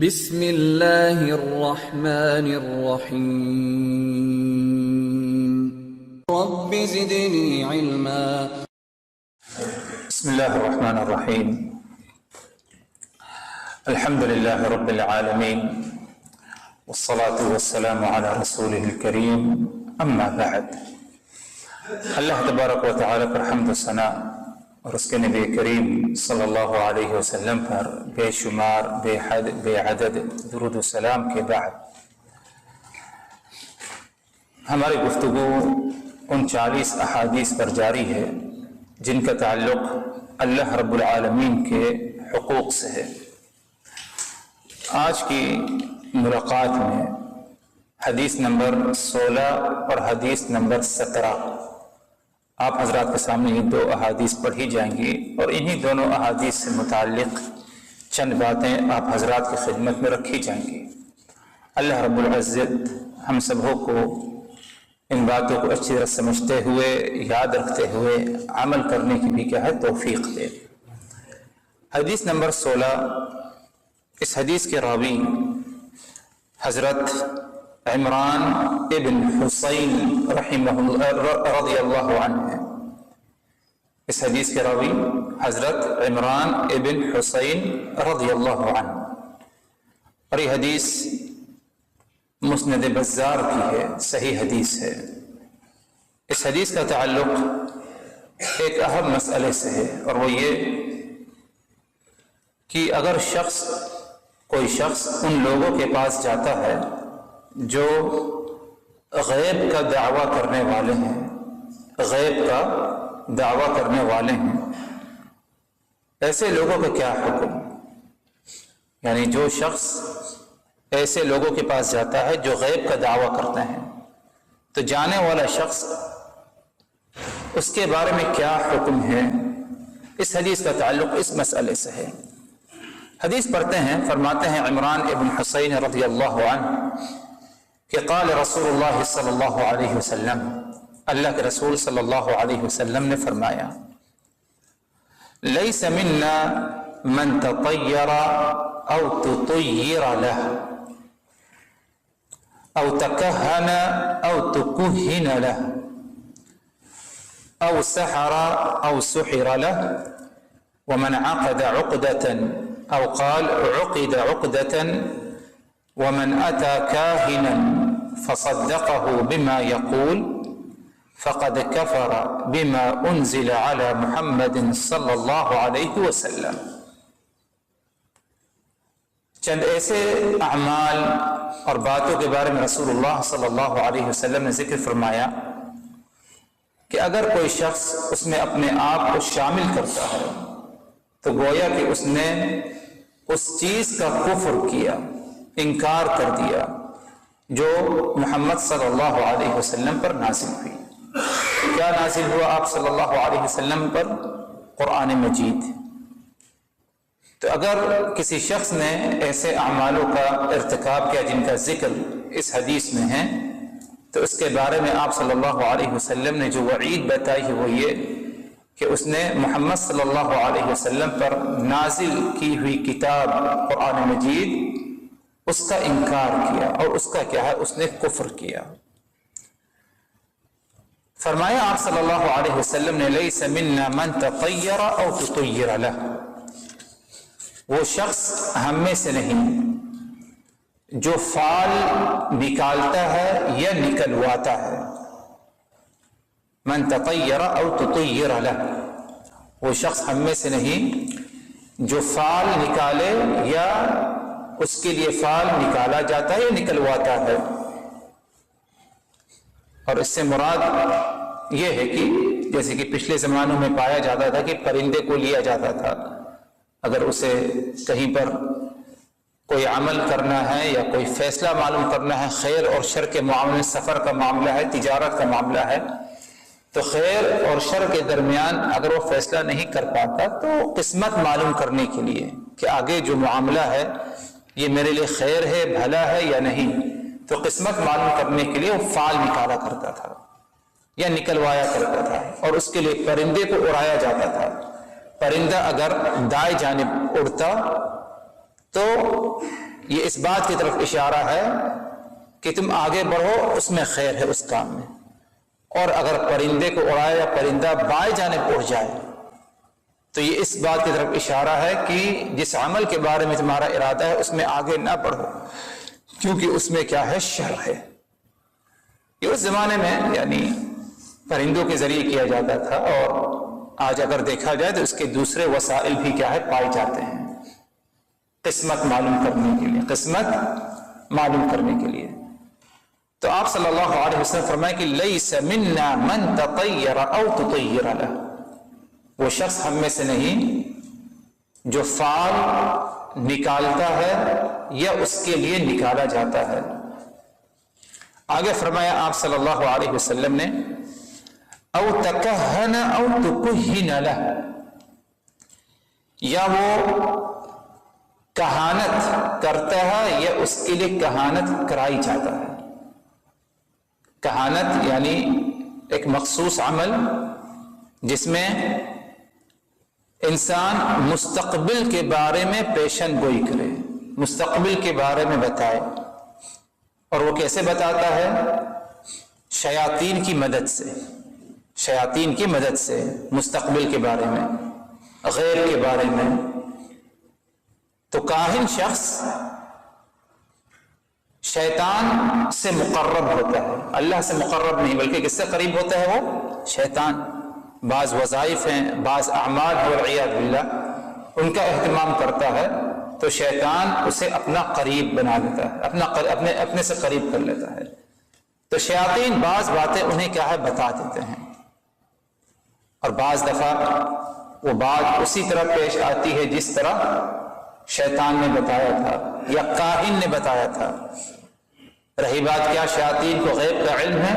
بسم اللہ الرحمن الرحیم رب زدنی علما۔ بسم اللہ الرحمن الرحیم الحمد للہ رب العالمین والصلاة والسلام علی رسولہ الکریم اما بعد۔ اللہ تبارک و تعالی پر حمد و ثنا اور اس کے نبی کریم صلی اللہ علیہ وسلم پر بے شمار بے حد بے عدد درود و سلام کے بعد ہماری گفتگو ان 40 احادیث پر جاری ہے جن کا تعلق اللہ رب العالمین کے حقوق سے ہے۔ آج کی ملاقات میں حدیث نمبر 16 اور حدیث نمبر 17 آپ حضرات کے سامنے یہ دو احادیث پڑھی جائیں گی اور انہی دونوں احادیث سے متعلق چند باتیں آپ حضرات کی خدمت میں رکھی جائیں گی۔ اللہ رب العزت ہم سبوں کو ان باتوں کو اچھی طرح سمجھتے ہوئے یاد رکھتے ہوئے عمل کرنے کی بھی کیا ہے توفیق دے۔ حدیث نمبر 16، اس حدیث کے راوی حضرت عمران ابن حسین رضی اللہ عنہ ہے۔ اس حدیث کے راوی حضرت عمران ابن حسین رضی اللہ عنہ، اور یہ حدیث مسند بزار کی ہے، صحیح حدیث ہے۔ اس حدیث کا تعلق ایک اہم مسئلے سے ہے، اور وہ یہ کہ اگر کوئی شخص ان لوگوں کے پاس جاتا ہے جو غیب کا دعویٰ کرنے والے ہیں، غیب کا دعویٰ کرنے والے ہیں، ایسے لوگوں کا کیا حکم؟ یعنی جو شخص ایسے لوگوں کے پاس جاتا ہے جو غیب کا دعویٰ کرتے ہیں، تو جانے والا شخص اس کے بارے میں کیا حکم ہے؟ اس حدیث کا تعلق اس مسئلے سے ہے۔ حدیث پڑھتے ہیں، فرماتے ہیں عمران ابن حسین رضی اللہ عنہ کہ قال رسول اللہ صلی اللہ علیہ وسلم، اللہ کے رسول صلی اللہ علیہ وسلم نے فرمایا، لیس منا من تطیر او تطیر له او تکہن او تکہن له او سحر او سحر له ومن عقد عقدة او قال عقد عقدة ومن أتى كاهنا فصدقه بما يقول فقد كفر بما أنزل على محمد صلى الله عليه وسلم۔ چند ایسے اعمال اور باتوں کے بارے میں رسول اللہ صلی اللہ علیہ وسلم نے ذکر فرمایا کہ اگر کوئی شخص اس میں اپنے آپ کو شامل کرتا ہے تو گویا کہ اس نے اس چیز کا کفر کیا، انکار کر دیا جو محمد صلی اللہ علیہ وسلم پر نازل ہوئی۔ کیا نازل ہوا آپ صلی اللہ علیہ وسلم پر؟ قرآن مجید۔ تو اگر کسی شخص نے ایسے اعمالوں کا ارتکاب کیا جن کا ذکر اس حدیث میں ہے، تو اس کے بارے میں آپ صلی اللہ علیہ وسلم نے جو وعید بتائی ہے وہ یہ کہ اس نے محمد صلی اللہ علیہ وسلم پر نازل کی ہوئی کتاب قرآن مجید اس کا انکار کیا، اور اس کا کیا ہے؟ اس نے کفر کیا۔ فرمایا آپ صلی اللہ علیہ وسلم نے لیس منا من تطیر او تطیر له، وہ شخص ہم میں سے نہیں جو فال نکالتا ہے یا نکلواتا ہے۔ من تطیر او تطیر له، وہ شخص ہم میں سے نہیں جو فال نکالے یا اس کے لیے فال نکالا جاتا ہے یا نکلواتا ہے۔ اور اس سے مراد یہ ہے کہ جیسے کہ پچھلے زمانوں میں پایا جاتا تھا کہ پرندے کو لیا جاتا تھا، اگر اسے کہیں پر کوئی عمل کرنا ہے یا کوئی فیصلہ معلوم کرنا ہے، خیر اور شر کے معاملے، سفر کا معاملہ ہے، تجارت کا معاملہ ہے، تو خیر اور شر کے درمیان اگر وہ فیصلہ نہیں کر پاتا تو قسمت معلوم کرنے کے لیے کہ آگے جو معاملہ ہے یہ میرے لیے خیر ہے، بھلا ہے یا نہیں، تو قسمت معلوم کرنے کے لیے وہ فال نکالا کرتا تھا یا نکلوایا کرتا تھا، اور اس کے لیے پرندے کو اڑایا جاتا تھا۔ پرندہ اگر دائیں جانب اڑتا تو یہ اس بات کی طرف اشارہ ہے کہ تم آگے بڑھو، اس میں خیر ہے اس کام میں. اور اگر پرندے کو اڑائے یا پرندہ بائیں جانب اڑ جائے تو یہ اس بات کی طرف اشارہ ہے کہ جس عمل کے بارے میں تمہارا ارادہ ہے اس میں آگے نہ بڑھو، کیونکہ اس میں کیا ہے؟ شر ہے. یہ اس زمانے میں یعنی پرندوں کے ذریعے کیا جاتا تھا، اور آج اگر دیکھا جائے تو اس کے دوسرے وسائل بھی کیا ہے؟ پائے جاتے ہیں قسمت معلوم کرنے کے لیے، قسمت معلوم کرنے کے لیے. تو آپ صلی اللہ علیہ وسلم فرمائے کہ لیس منا من تطیر او تطیر له، وہ شخص ہم میں سے نہیں جو فال نکالتا ہے یا اس کے لیے نکالا جاتا ہے. آگے فرمایا آپ صلی اللہ علیہ وسلم نے او تکہن او تکہن له، یا وہ کہانت کرتا ہے یا اس کے لیے کہانت کرائی جاتا ہے. کہانت یعنی ایک مخصوص عمل جس میں انسان مستقبل کے بارے میں پیشن گوئی کرے، مستقبل کے بارے میں بتائے. اور وہ کیسے بتاتا ہے؟ شیاطین کی مدد سے، شیاطین کی مدد سے مستقبل کے بارے میں، غیب کے بارے میں. تو کاہن شخص شیطان سے مقرب ہوتا ہے، اللہ سے مقرب نہیں، بلکہ کس سے قریب ہوتا ہے؟ وہ شیطان. بعض وظائف ہیں، بعض اعمال والعیاذ باللہ ان کا اہتمام کرتا ہے تو شیطان اسے اپنا قریب بنا لیتا ہے، اپنے سے قریب کر لیتا ہے. تو شیاطین بعض باتیں انہیں کیا ہے؟ بتا دیتے ہیں، اور بعض دفعہ وہ بات اسی طرح پیش آتی ہے جس طرح شیطان نے بتایا تھا یا کاہن نے بتایا تھا. رہی بات کیا شیاطین کو غیب کا علم ہے؟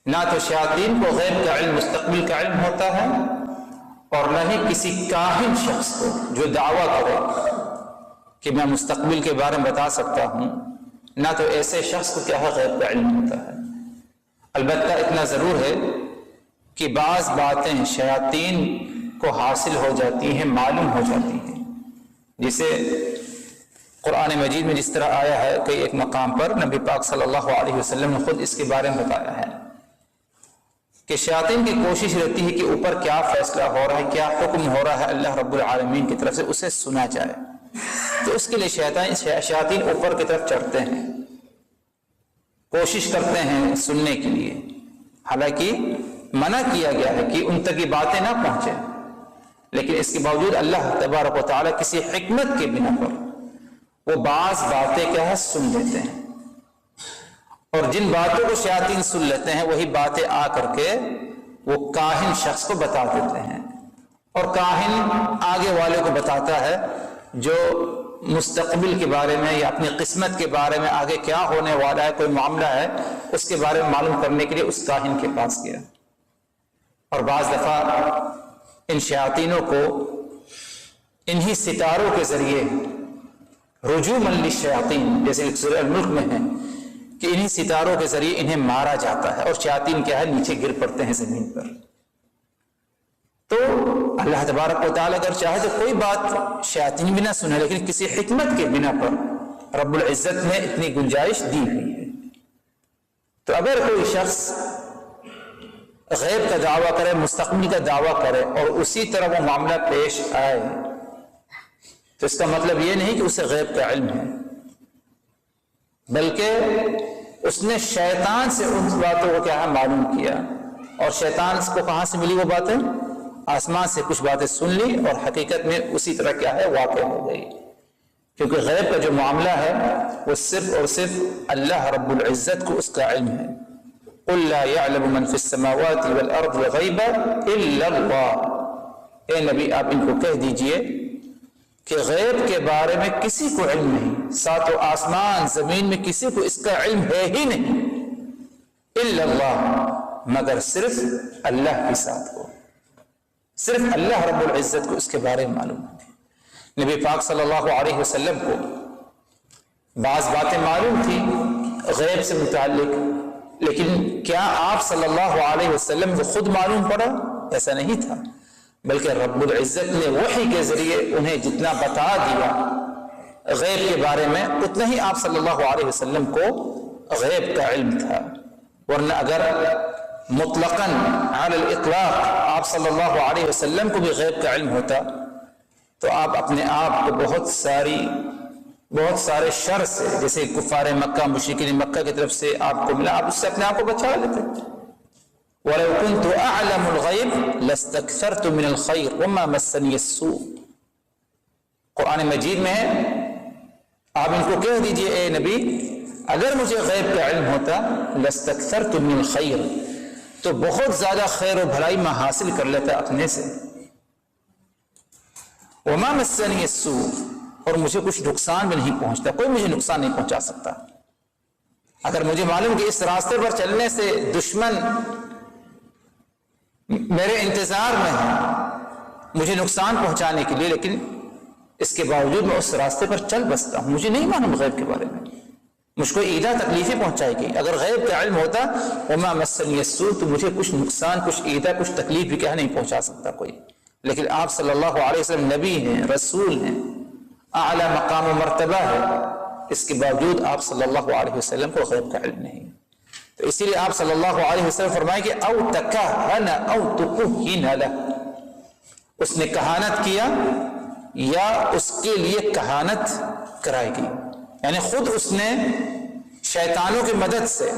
نہ تو شیاطین کو غیب کا علم، مستقبل کا علم ہوتا ہے، اور نہ ہی کسی کاہن شخص کو جو دعویٰ کرے کہ میں مستقبل کے بارے میں بتا سکتا ہوں، نہ تو ایسے شخص کو کیا ہے؟ غیب کا علم ہوتا ہے. البتہ اتنا ضرور ہے کہ بعض باتیں شیاطین کو حاصل ہو جاتی ہیں، معلوم ہو جاتی ہیں، جسے قرآن مجید میں جس طرح آیا ہے کہ ایک مقام پر نبی پاک صلی اللہ علیہ وسلم نے خود اس کے بارے میں بتایا ہے کہ شیاطین کی کوشش رہتی ہے کہ اوپر کیا فیصلہ ہو رہا ہے، کیا حکم ہو رہا ہے اللہ رب العالمین کی طرف سے، اسے سنا جائے. تو اس کے لیے شیاطین اوپر کی طرف چڑھتے ہیں، کوشش کرتے ہیں سننے کے لیے، حالانکہ منع کیا گیا ہے کہ ان تک یہ باتیں نہ پہنچیں، لیکن اس کے باوجود اللہ تبارک و تعالیٰ کسی حکمت کے بنا پر وہ بعض باتیں کیا ہے؟ سن لیتے ہیں. اور جن باتوں کو شیاطین سن لیتے ہیں وہی باتیں آ کر کے وہ کاہن شخص کو بتا دیتے ہیں، اور کاہن آگے والے کو بتاتا ہے جو مستقبل کے بارے میں یا اپنی قسمت کے بارے میں آگے کیا ہونے والا ہے، کوئی معاملہ ہے، اس کے بارے میں معلوم کرنے کے لیے اس کاہن کے پاس گیا. اور بعض دفعہ ان شیاطینوں کو انہی ستاروں کے ذریعے رجوما للشیاطین، جیسے سورہ الملک میں ہے کہ انہی ستاروں کے ذریعے انہیں مارا جاتا ہے، اور شیاطین کیا ہے؟ نیچے گر پڑتے ہیں زمین پر. تو اللہ تبارک و تعالیٰ اگر چاہے تو کوئی بات شیاطین بھی نہ سنے، لیکن کسی حکمت کے بنا پر رب العزت نے اتنی گنجائش دی ہوئی ہے. تو اگر کوئی شخص غیب کا دعویٰ کرے، مستقبل کا دعویٰ کرے، اور اسی طرح وہ معاملہ پیش آئے، تو اس کا مطلب یہ نہیں کہ اسے غیب کا علم ہے، بلکہ اس نے شیطان سے ان باتوں کو کیا ہے؟ معلوم کیا. اور شیطان کو کہاں سے ملی وہ باتیں؟ آسمان سے کچھ باتیں سن لی، اور حقیقت میں اسی طرح کیا ہے؟ واقع ہو گئی. کیونکہ غیب کا جو معاملہ ہے وہ صرف اور صرف اللہ رب العزت کو اس کا علم ہے. قل لا يعلم من في السماوات والارض الغیب الا اللہ. اے نبی آپ ان کو کہہ دیجئے کہ غیب کے بارے میں کسی کو علم نہیں، ساتوں آسمان زمین میں کسی کو اس کا علم ہے ہی نہیں، الا اللہ، مگر صرف اللہ کے ساتھ کو، صرف اللہ رب العزت کو اس کے بارے میں معلوم ہے. نبی پاک صلی اللہ علیہ وسلم کو بعض باتیں معلوم تھی غیب سے متعلق، لیکن کیا آپ صلی اللہ علیہ وسلم کو خود معلوم پڑا؟ ایسا نہیں تھا، بلکہ رب العزت نے وحی کے ذریعے انہیں جتنا بتا دیا غیب کے بارے میں اتنا ہی آپ صلی اللہ علیہ وسلم کو غیب کا علم تھا، ورنہ اگر مطلقاً علی الاطلاق آپ صلی اللہ علیہ وسلم کو بھی غیب کا علم ہوتا تو آپ اپنے آپ کو بہت سارے شر سے، جیسے کفار مکہ مشرکین مکہ کی طرف سے آپ کو ملا، آپ اس سے اپنے آپ کو بچا لیتے۔ وَلَوْ كُنْتُ أَعْلَمُ الْغَيْبِ لَاسْتَكْثَرْتُ مِنَ الْخَيْرِ وَمَا مَسَّنِيَ السُّوءُ۔ قرآن مجید میں ہے، آپ ان کو کہہ دیجئے اے نبی اگر مجھے غیب کا علم ہوتا لَاسْتَكْثَرْتُ مِنَ الْخَيْرِ تو بہت زیادہ خیر و بھلائی میں حاصل کر لیتا اپنے سے۔ وَمَا مَسَّنِيَ السُّوءُ اور مجھے کچھ نقصان بھی نہیں پہنچتا، کوئی مجھے نقصان نہیں پہنچا سکتا۔ اگر مجھے معلوم کہ اس راستے پر چلنے سے دشمن میرے انتظار میں ہے مجھے نقصان پہنچانے کے لیے، لیکن اس کے باوجود میں اس راستے پر چل بستا ہوں، مجھے نہیں معلوم غیب کے بارے میں، مجھ کو ایدہ تکلیفیں پہنچائے گی۔ اگر غیب کا علم ہوتا وما مسنی السوء تو مجھے کچھ نقصان، کچھ ایدہ، کچھ تکلیف بھی کیا نہیں پہنچا سکتا کوئی۔ لیکن آپ صلی اللہ علیہ وسلم نبی ہیں، رسول ہیں، اعلیٰ مقام و مرتبہ ہے، اس کے باوجود آپ صلی اللہ علیہ وسلم کو غیب کا علم نہیں۔ تو اسی لیے آپ صلی اللہ علیہ وسلم فرمائے کہ او تکہن او تکہن لہ، اس نے کہانت کیا یا اس کے لیے کہانت کرائی گئی، یعنی خود اس نے شیطانوں کی مدد سے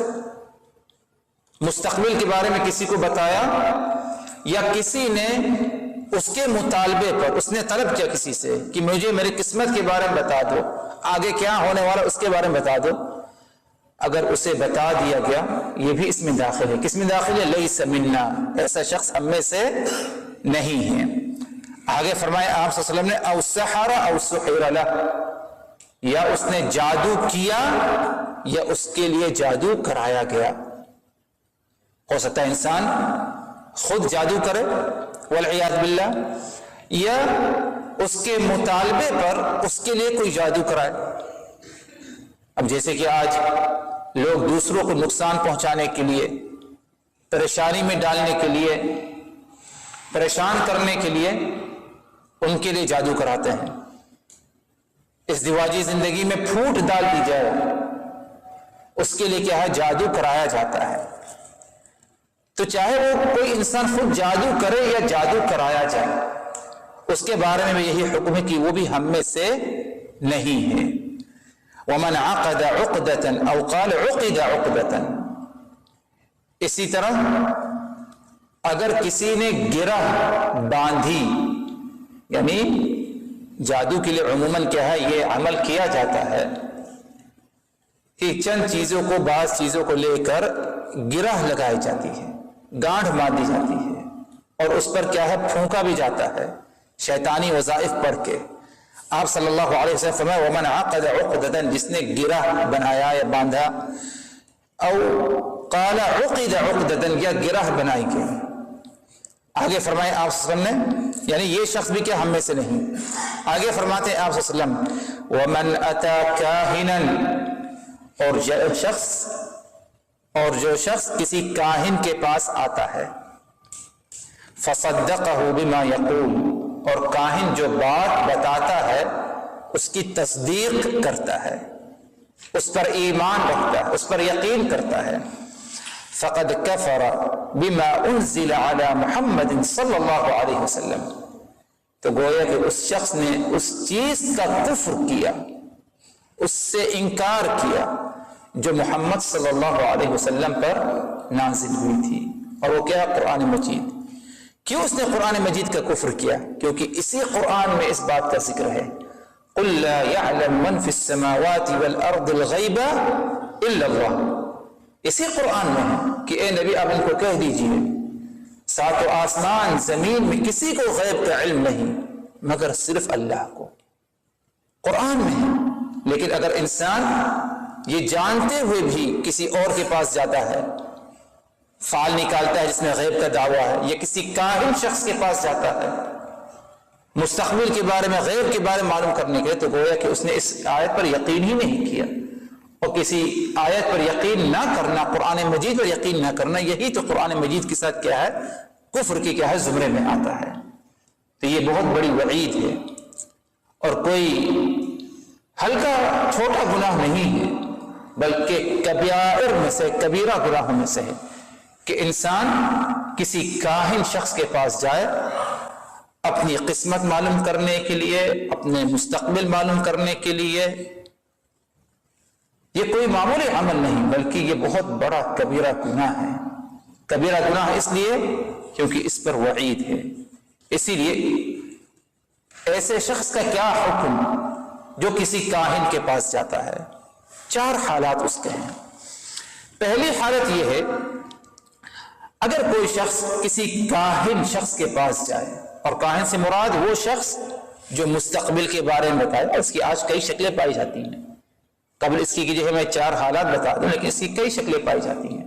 مستقبل کے بارے میں کسی کو بتایا، یا کسی نے اس کے مطالبے پر اس نے طلب کیا کسی سے کہ مجھے میری قسمت کے بارے میں بتا دو، آگے کیا ہونے والا اس کے بارے میں بتا دو، اگر اسے بتا دیا گیا یہ بھی اس میں داخل ہے۔ کس میں داخل ہے؟ لیس منا، ایسا شخص ہم میں سے نہیں ہے۔ آگے فرمایا آپ صلی اللہ علیہ وسلم نے او سحر او سحر لہ، یا اس نے جادو کیا یا اس کے لیے جادو کرایا گیا۔ ہو سکتا ہے انسان خود جادو کرے والعیاذ باللہ، یا اس کے مطالبے پر اس کے لیے کوئی جادو کرائے۔ اب جیسے کہ آج لوگ دوسروں کو نقصان پہنچانے کے لیے، پریشانی میں ڈالنے کے لیے، پریشان کرنے کے لیے ان کے لیے جادو کراتے ہیں۔ اس دیواجی زندگی میں پھوٹ ڈال دی جائے اس کے لیے کیا ہے؟ جادو کرایا جاتا ہے۔ تو چاہے وہ کوئی انسان خود جادو کرے یا جادو کرایا جائے، اس کے بارے میں بھی یہی حکم ہے کہ وہ بھی ہم میں سے نہیں ہے۔ وَمَنْ عَقَدَ عُقْدَةً أَوْ قَالَ عُقِدَ عُقْدَةً، اسی طرح اگر کسی نے گرہ باندھی، یعنی جادو کے لیے عموماً کیا ہے یہ عمل کیا جاتا ہے کہ چند چیزوں کو، بعض چیزوں کو لے کر گرہ لگائی جاتی ہے، گانٹھ باندھی جاتی ہے، اور اس پر کیا ہے پھونکا بھی جاتا ہے شیطانی وظائف پڑھ کے۔ آپ صلی اللہ علیہ وسلم فرمایا وَمَنْ عَقَدَ عُقْدَةً، جس نے گرہ بنایا یا باندھا، او قَالَ عُقِدَ عُقْدَةً، یا گرہ بنائی گئی۔ آگے فرمائے آپ صلی اللہ علیہ وسلم نے، یعنی یہ شخص بھی کیا ہم میں سے نہیں۔ آگے فرماتے ہیں آپ صلی اللہ علیہ وسلم وَمَنْ أَتَى كَاهِنًا، اور جو شخص کسی کاہن کے پاس آتا ہے، فَصَدَّقَهُ بِمَا يَقُولُ، اور کاہن جو بات بتاتا ہے اس کی تصدیق کرتا ہے، اس پر ایمان رکھتا ہے، اس پر یقین کرتا ہے، فَقَدْ كَفَرَ بِمَا أُنزِلَ عَلَى مُحَمَّدٍ صلی اللہ علیہ وسلم، تو گویا کہ اس شخص نے اس چیز کا کفر کیا، اس سے انکار کیا جو محمد صلی اللہ علیہ وسلم پر نازل ہوئی تھی، اور وہ کیا؟ قرآن مجید۔ کیوں اس نے قرآن مجید کا کفر کیا؟ کیونکہ اسی قرآن میں اس بات کا ذکر ہے قُلْ لَا يَعْلَمْ مَنْ فِي السَّمَاوَاتِ وَالْأَرْضِ الْغَيْبَ إِلَّا اللَّهُ، اسی قرآن میں ہے کہ اے نبی آپ ان کو کہہ دیجئے ساتوں آسمان زمین میں کسی کو غیب کا علم نہیں مگر صرف اللہ کو، قرآن میں ہے۔ لیکن اگر انسان یہ جانتے ہوئے بھی کسی اور کے پاس جاتا ہے، فعال نکالتا ہے جس میں غیب کا دعویٰ ہے، یا کسی کاہن شخص کے پاس جاتا ہے مستقبل کے بارے میں، غیب کے بارے میں معلوم کرنے کے لیے، تو گویا کہ اس نے اس آیت پر یقین ہی نہیں کیا۔ اور کسی آیت پر یقین نہ کرنا، قرآن مجید پر یقین نہ کرنا، یہی تو قرآن مجید کے ساتھ کیا ہے؟ کفر کی کیا ہے؟ زمرے میں آتا ہے۔ تو یہ بہت بڑی وعید ہے، اور کوئی ہلکا چھوٹا گناہ نہیں ہے، بلکہ کبائر میں سے، کبیرہ گناہوں میں سے ہے کہ انسان کسی کاہن شخص کے پاس جائے اپنی قسمت معلوم کرنے کے لیے، اپنے مستقبل معلوم کرنے کے لیے۔ یہ کوئی معمولی عمل نہیں، بلکہ یہ بہت بڑا کبیرہ گناہ ہے۔ کبیرہ گناہ اس لیے کیونکہ اس پر وعید ہے۔ اسی لیے ایسے شخص کا کیا حکم جو کسی کاہن کے پاس جاتا ہے؟ 4 حالات اس کے ہیں۔ پہلی حالت یہ ہے، اگر کوئی شخص کسی کاہن شخص کے پاس جائے، اور کاہن سے مراد وہ شخص جو مستقبل کے بارے میں بتائے، اور اس کی آج کئی شکلیں پائی جاتی ہیں۔ قبل اس کی جو ہے میں 4 حالات بتا دوں، لیکن اس کی کئی شکلیں پائی جاتی ہیں۔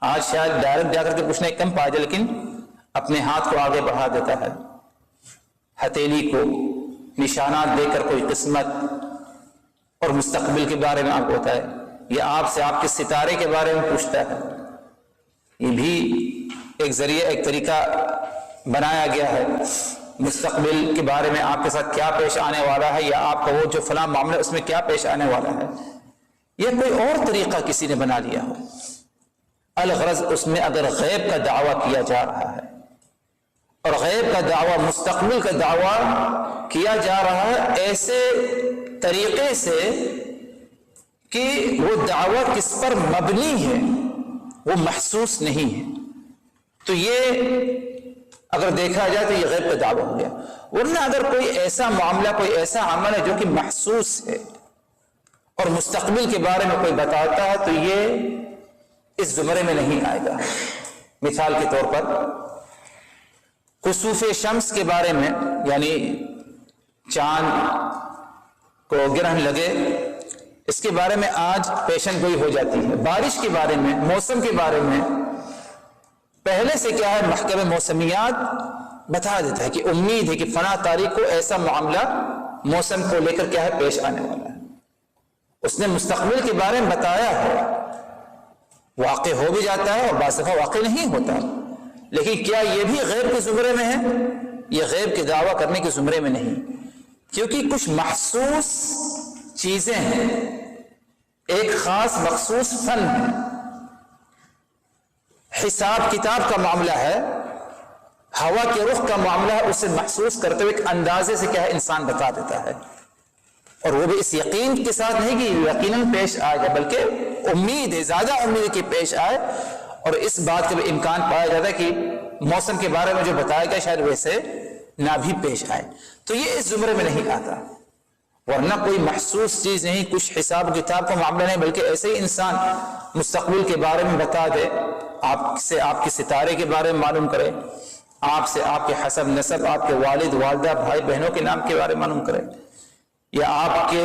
آج شاید ڈائریکٹ جا کر کے پوچھنا کم پا جائے، لیکن اپنے ہاتھ کو آگے بڑھا دیتا ہے، ہتھیلی کو نشانات دے کر کوئی قسمت اور مستقبل کے بارے میں آپ کو بتائے، یا آپ سے آپ کے ستارے کے بارے میں پوچھتا ہے۔ یہ بھی ایک ذریعہ، ایک طریقہ بنایا گیا ہے مستقبل کے بارے میں آپ کے ساتھ کیا پیش آنے والا ہے، یا آپ کا وہ جو فلاں معاملہ اس میں کیا پیش آنے والا ہے۔ یہ کوئی اور طریقہ کسی نے بنا لیا ہو، الغرض اس میں اگر غیب کا دعویٰ کیا جا رہا ہے، اور غیب کا دعویٰ، مستقبل کا دعویٰ کیا جا رہا ہے ایسے طریقے سے کہ وہ دعویٰ کس پر مبنی ہے، وہ محسوس نہیں ہے، تو یہ اگر دیکھا جائے تو یہ غیب کا دعویٰ ہو گیا۔ ورنہ اگر کوئی ایسا معاملہ، کوئی ایسا عمل ہے جو کہ محسوس ہے اور مستقبل کے بارے میں کوئی بتاتا ہے، تو یہ اس زمرے میں نہیں آئے گا۔ مثال کے طور پر کسوف شمس کے بارے میں، یعنی چاند کو گرہن لگے، اس کے بارے میں آج پیشن گوئی ہو جاتی ہے۔ بارش کے بارے میں، موسم کے بارے میں پہلے سے کیا ہے، محکمہ موسمیات بتا دیتا ہے کہ امید ہے کہ فلاں تاریخ کو ایسا معاملہ موسم کو لے کر کیا ہے پیش آنے والا ہے۔ اس نے مستقبل کے بارے میں بتایا ہے، واقع ہو بھی جاتا ہے اور بعض دفعہ واقع نہیں ہوتا، لیکن کیا یہ بھی غیب کے زمرے میں ہے؟ یہ غیب کے دعویٰ کرنے کے زمرے میں نہیں، کیونکہ کچھ محسوس چیزیں ہیں، ایک خاص مخصوص فن ہے، حساب کتاب کا معاملہ ہے، ہوا کے رخ کا معاملہ ہے، اسے محسوس کرتے ہوئے ایک اندازے سے کیا ہے انسان بتا دیتا ہے، اور وہ بھی اس یقین کے ساتھ نہیں کہ یقیناً پیش آئے گا، بلکہ امید ہے، زیادہ امید ہے کہ پیش آئے، اور اس بات کا بھی امکان پایا جاتا ہے کہ موسم کے بارے میں جو بتایا گیا شاید ویسے نہ بھی پیش آئے، تو یہ اس زمرے میں نہیں آتا۔ ورنہ کوئی محسوس چیز نہیں، کچھ حساب و کتاب کا معاملہ نہیں، بلکہ ایسے ہی انسان مستقبل کے بارے میں بتا دے، آپ سے آپ کے ستارے کے بارے میں معلوم کرے، آپ سے آپ کے حسب نسب، آپ کے والد والدہ بھائی بہنوں کے نام کے بارے میں معلوم کرے، یا آپ کے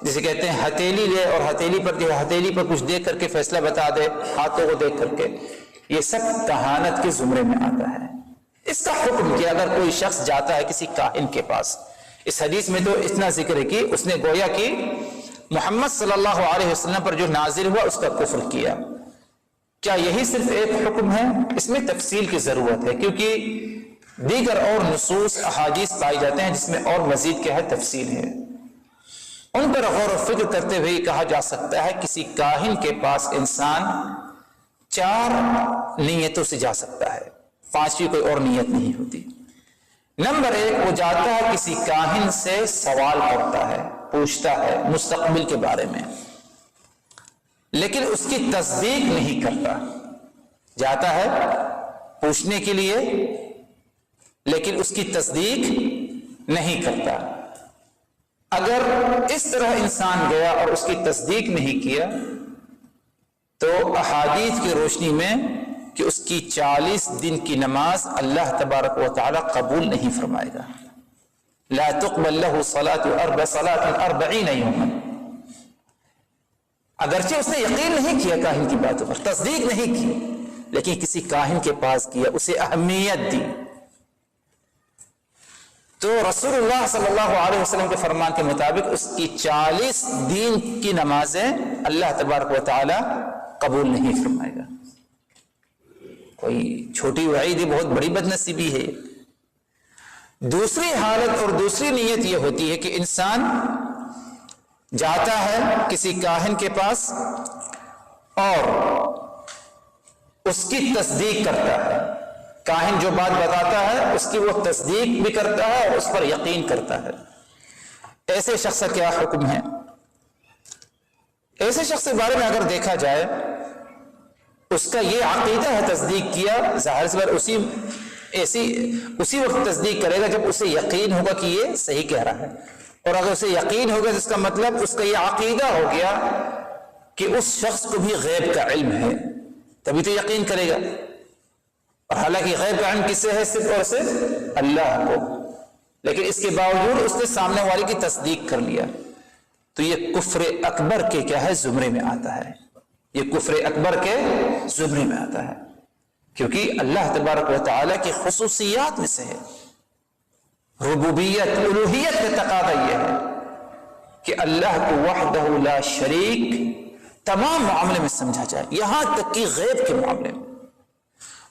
جسے کہتے ہیں ہتھیلی لے اور ہتھیلی پر جو ہتھیلی پر کچھ دیکھ کر کے فیصلہ بتا دے، ہاتھوں کو دیکھ کر کے، یہ سب کہانت کے زمرے میں آتا ہے۔ اس کا حکم کہ اگر کوئی شخص جاتا ہے کسی کاہن کے پاس، اس حدیث میں تو اتنا ذکر ہے کہ اس نے گویا کہ محمد صلی اللہ علیہ وسلم پر جو نازل ہوا اس کا کفر کیا۔ کیا یہی صرف ایک حکم ہے؟ اس میں تفصیل کی ضرورت ہے، کیونکہ دیگر اور نصوص احادیث پائی جاتے ہیں جس میں اور مزید کیا ہے تفصیل ہے، ان پر غور و فکر کرتے ہوئے کہا جا سکتا ہے کسی کاہن کے پاس انسان 4 نیتوں سے جا سکتا ہے، 5ویں کوئی اور نیت نہیں ہوتی۔ نمبر 1، وہ جاتا ہے کسی کاہن سے سوال کرتا ہے، پوچھتا ہے مستقبل کے بارے میں، لیکن اس کی تصدیق نہیں کرتا۔ جاتا ہے پوچھنے کے لیے لیکن اس کی تصدیق نہیں کرتا۔ اگر اس طرح انسان گیا اور اس کی تصدیق نہیں کیا تو احادیث کی روشنی میں کہ اس کی 40 دن کی نماز اللہ تبارک و تعالی قبول نہیں فرمائے گا۔ لا تقبل له صلاة 40 یوما۔ اگرچہ اس نے یقین نہیں کیا کاہن کی باتوں پر، تصدیق نہیں کی، لیکن کسی کاہن کے پاس کیا، اسے اہمیت دی، تو رسول اللہ صلی اللہ علیہ وسلم کے فرمان کے مطابق اس کی 40 دن کی نمازیں اللہ تبارک و تعالی قبول نہیں فرمائے گا۔ کوئی چھوٹی وعید ہے، بہت بڑی بد نصیبی ہے۔ دوسری حالت اور دوسری نیت یہ ہوتی ہے کہ انسان جاتا ہے کسی کاہن کے پاس اور اس کی تصدیق کرتا ہے. کاہن جو بات بتاتا ہے اس کی وہ تصدیق بھی کرتا ہے اور اس پر یقین کرتا ہے. ایسے شخص کا کیا حکم ہے؟ ایسے شخص کے بارے میں اگر دیکھا جائے اس کا یہ عقیدہ ہے، تصدیق کیا، ظاہر سی بات اسی وقت تصدیق کرے گا جب اسے یقین ہوگا کہ یہ صحیح کہہ رہا ہے. اور اگر اسے یقین ہوگا تو اس کا مطلب اس کا یہ عقیدہ ہو گیا کہ اس شخص کو بھی غیب کا علم ہے، تبھی تو یقین کرے گا. اور حالانکہ غیب کا علم کس سے ہے؟ صرف اور صرف اللہ کو، لیکن اس کے باوجود اس نے سامنے والے کی تصدیق کر لیا. تو یہ کفر اکبر کے کیا ہے؟ زمرے میں آتا ہے. یہ کفر اکبر کے زمرے میں آتا ہے، کیونکہ اللہ تبارک و تعالیٰ کی خصوصیات میں سے ہے. ربوبیت الوہیت کا تقاضا یہ ہے کہ اللہ کو وحدہ لا شریک تمام معاملے میں سمجھا جائے، یہاں تک کہ غیب کے معاملے میں،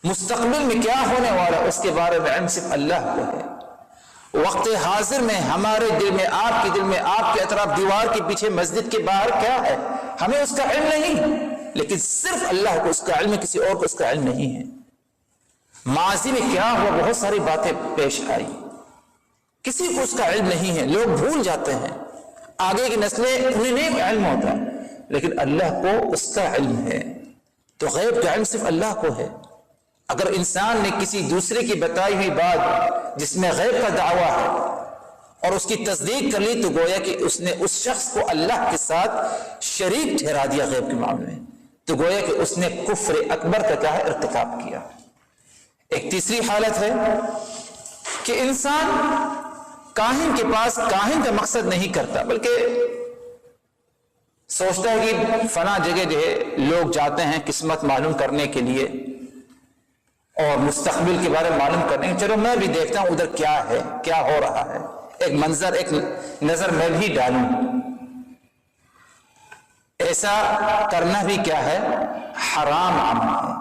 مستقبل میں کیا ہونے والا اس کے بارے میں علم صرف اللہ کو ہے. وقت حاضر میں ہمارے دل میں، آپ کے دل میں، آپ کے اطراف دیوار کے پیچھے مسجد کے باہر کیا ہے ہمیں اس کا علم نہیں، لیکن صرف اللہ کو اس کا علم ہے، کسی اور کو اس کا علم نہیں ہے. ماضی میں کیا ہوا بہت ساری باتیں پیش آئی، کسی کو اس کا علم نہیں ہے، لوگ بھول جاتے ہیں، آگے کی نسلیں انہیں نہیں علم ہوتا، لیکن اللہ کو اس کا علم ہے. تو غیب کا علم صرف اللہ کو ہے. اگر انسان نے کسی دوسرے کی بتائی ہوئی بات جس میں غیب کا دعویٰ ہے اور اس کی تصدیق کر لی تو گویا کہ اس نے اس شخص کو اللہ کے ساتھ شریک ٹھہرا دیا غیب کے معاملے میں، تو گویا کہ اس نے کفر اکبر کا کیا ہے؟ ارتکاب کیا. ایک تیسری حالت ہے کہ انسان کاہن کے پاس، کاہن کا مقصد نہیں کرتا بلکہ سوچتا ہے کہ فلاں جگہ جو ہے لوگ جاتے ہیں قسمت معلوم کرنے کے لیے اور مستقبل کے بارے میں معلوم کرنے، چلو میں بھی دیکھتا ہوں ادھر کیا ہے، کیا ہو رہا ہے، ایک منظر، ایک نظر میں بھی ڈالوں. ایسا کرنا بھی کیا ہے؟ حرام عمل ہے،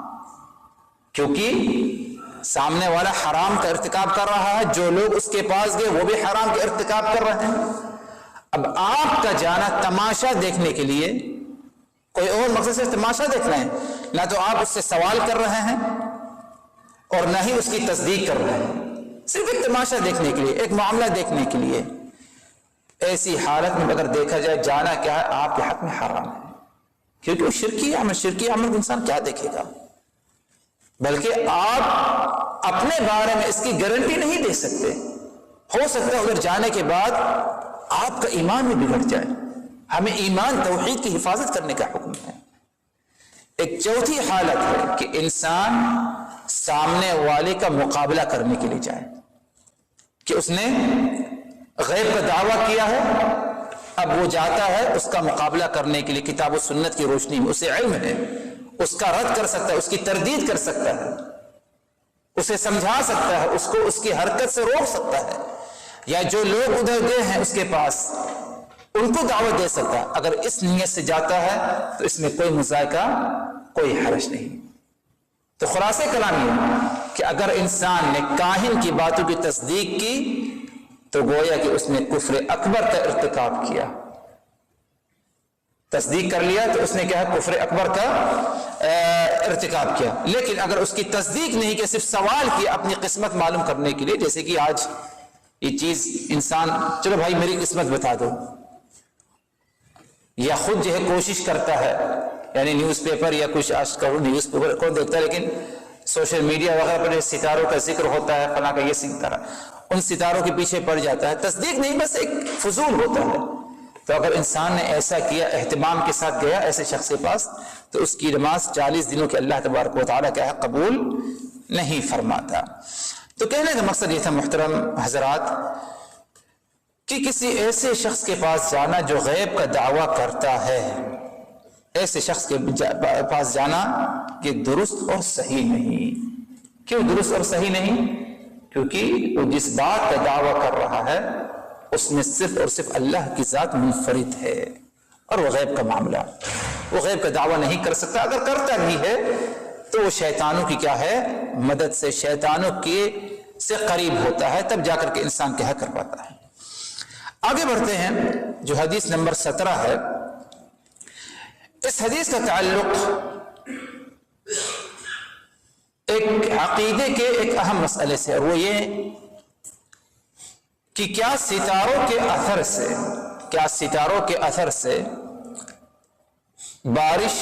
کیونکہ سامنے والا حرام کا ارتکاب کر رہا ہے، جو لوگ اس کے پاس گئے وہ بھی حرام کا ارتکاب کر رہے ہیں. اب آپ کا جانا تماشا دیکھنے کے لیے، کوئی اور مقصد سے تماشا دیکھنا ہے، نہ تو آپ اس سے سوال کر رہے ہیں اور نہ ہی اس کی تصدیق کر رہے ہیں، صرف ایک تماشا دیکھنے کے لیے، ایک معاملہ دیکھنے کے لیے. ایسی حالت میں اگر دیکھا جائے جانا کیا ہے؟ آپ کے حق میں حرام ہے، کیونکہ وہ شرکی عمل کو انسان کیا دیکھے گا؟ بلکہ آپ اپنے بارے میں اس کی گارنٹی نہیں دے سکتے. ہو سکتا ہے ادھر جانے کے بعد آپ کا ایمان بھی بگڑ جائے. ہمیں ایمان توحید کی حفاظت کرنے کا حکم ہے. ایک چوتھی حالت ہے کہ انسان سامنے والے کا مقابلہ کرنے کے لیے جائے، کہ اس نے غیب کا دعویٰ کیا ہے، اب وہ جاتا ہے اس کا مقابلہ کرنے کے لیے کتاب و سنت کی روشنی میں، اسے علم ہے، اس کا رد کر سکتا ہے، اس کی تردید کر سکتا ہے، اسے سمجھا سکتا ہے، اس کو اس کی حرکت سے روک سکتا ہے، یا جو لوگ ادھر گئے ہیں اس کے پاس ان کو دعوت دے سکتا ہے. اگر اس نیت سے جاتا ہے تو اس میں کوئی مذائقہ، کوئی حرج نہیں. تو خلاصہ کلام یہ کہ اگر انسان نے کاہن کی باتوں کی تصدیق کی تو گویا کہ اس نے کفر اکبر کا ارتکاب کیا. تصدیق کر لیا تو اس نے کیا ہے؟ کفر اکبر کا ارتکاب کیا. لیکن اگر اس کی تصدیق نہیں کہ صرف سوال کیا اپنی قسمت معلوم کرنے کے لیے، جیسے کہ آج یہ چیز انسان، چلو بھائی میری قسمت بتا دو، یا خود جو ہے کوشش کرتا ہے، یعنی نیوز پیپر یا کچھ، آج کل نیوز پیپر کون دیکھتا ہے، لیکن سوشل میڈیا وغیرہ پر ستاروں کا ذکر ہوتا ہے، فلاں کا یہ ستارہ، ان ستاروں کے پیچھے پڑ جاتا ہے. تصدیق نہیں، بس ایک فضول ہوتا ہے. تو اگر انسان نے ایسا کیا، اہتمام کے ساتھ گیا ایسے شخص کے پاس، تو اس کی نماز 40 دنوں کے اللہ تبارک و تعالیٰ کیا ہے؟ قبول نہیں فرماتا. تو کہنے کا مقصد یہ تھا محترم حضرات کہ کسی ایسے شخص کے پاس جانا جو غیب کا دعویٰ کرتا ہے، ایسے شخص کے پاس جانا کہ درست اور صحیح نہیں. کیوں درست اور صحیح نہیں؟ کیونکہ وہ جس بات کا دعویٰ کر رہا ہے اس میں صرف اور صرف اللہ کی ذات منفرد ہے، اور وہ غیب کا معاملہ، وہ غیب کا دعویٰ نہیں کر سکتا. اگر کرتا بھی ہے تو وہ شیطانوں کی کیا ہے؟ مدد سے، شیطانوں کے سے قریب ہوتا ہے، تب جا کر کے انسان کیا کر پاتا ہے. آگے بڑھتے ہیں، جو حدیث نمبر 17 ہے، اس حدیث کا تعلق ایک عقیدے کے ایک اہم مسئلے سے، اور وہ یہ کہ کیا ستاروں کے اثر سے بارش